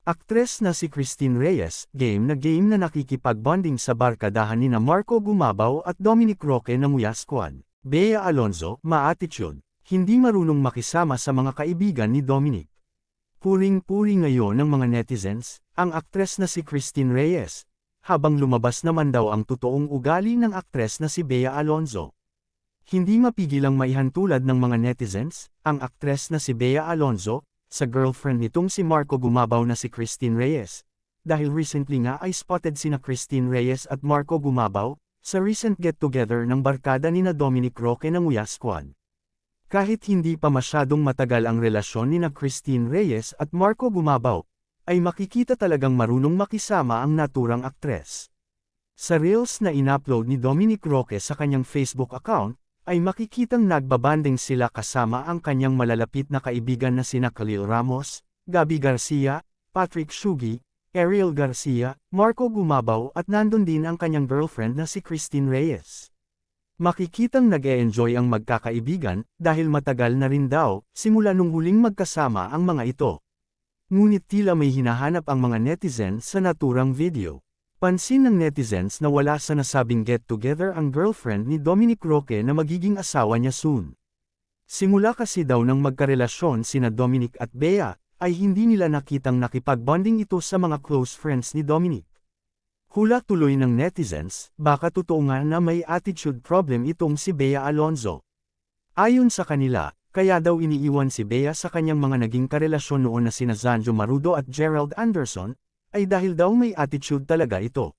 Aktres na si Christine Reyes, game na nakikipag-bonding sa barkadahan nina Marco Gumabaw at Dominic Roque ng Muya Squad. Bea Alonzo, ma-attitude, hindi marunong makisama sa mga kaibigan ni Dominic. Puring-puri ngayon ng mga netizens, ang aktres na si Christine Reyes, habang lumabas naman daw ang totoong ugali ng aktres na si Bea Alonzo. Hindi mapigilang maihantulad ng mga netizens, ang aktres na si Bea Alonzo, sa girlfriend nitong si Marco Gumabaw na si Christine Reyes, dahil recently nga ay spotted sina Christine Reyes at Marco Gumabaw, sa recent get-together ng barkada nina Dominic Roque ng Muya Squad. Kahit hindi pa masyadong matagal ang relasyon nina Christine Reyes at Marco Gumabaw, ay makikita talagang marunong makisama ang naturang aktres. Sa reels na inupload ni Dominic Roque sa kanyang Facebook account, ay makikitang nagbabanding sila kasama ang kanyang malalapit na kaibigan na sina Khalil Ramos, Gabby Garcia, Patrick Sugi, Ariel Garcia, Marco Gumabaw at nandun din ang kanyang girlfriend na si Christine Reyes. Makikitang nag-e-enjoy ang magkakaibigan dahil matagal na rin daw, simula nung huling magkasama ang mga ito. Ngunit tila may hinahanap ang mga netizens sa naturang video. Pansin ng netizens na wala sa nasabing get-together ang girlfriend ni Dominic Roque na magiging asawa niya soon. Simula kasi daw ng magkarelasyon sina Dominic at Bea, ay hindi nila nakitang nakipag-bonding ito sa mga close friends ni Dominic. Hula tuloy ng netizens, baka totoo nga na may attitude problem itong si Bea Alonzo. Ayon sa kanila, kaya daw iniiwan si Bea sa kanyang mga naging karelasyon noon na sina Zanjo Marudo at Gerald Anderson, ay dahil daw may attitude talaga ito.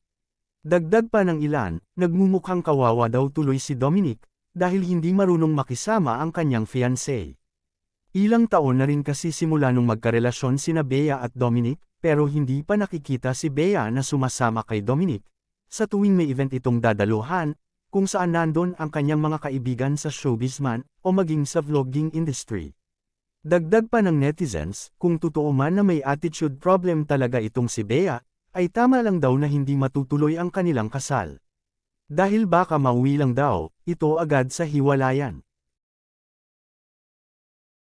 Dagdag pa ng ilan, nagmumukhang kawawa daw tuloy si Dominic, dahil hindi marunong makisama ang kanyang fiancé. Ilang taon na rin kasi simula nung magkarelasyon sina Bea at Dominic, pero hindi pa nakikita si Bea na sumasama kay Dominic. Sa tuwing may event itong dadaluhan, kung saan nandun ang kanyang mga kaibigan sa showbiz man, o maging sa vlogging industry. Dagdag pa ng netizens, kung totoo man na may attitude problem talaga itong si Bea, ay tama lang daw na hindi matutuloy ang kanilang kasal. Dahil baka mauwi lang daw, ito agad sa hiwalayan.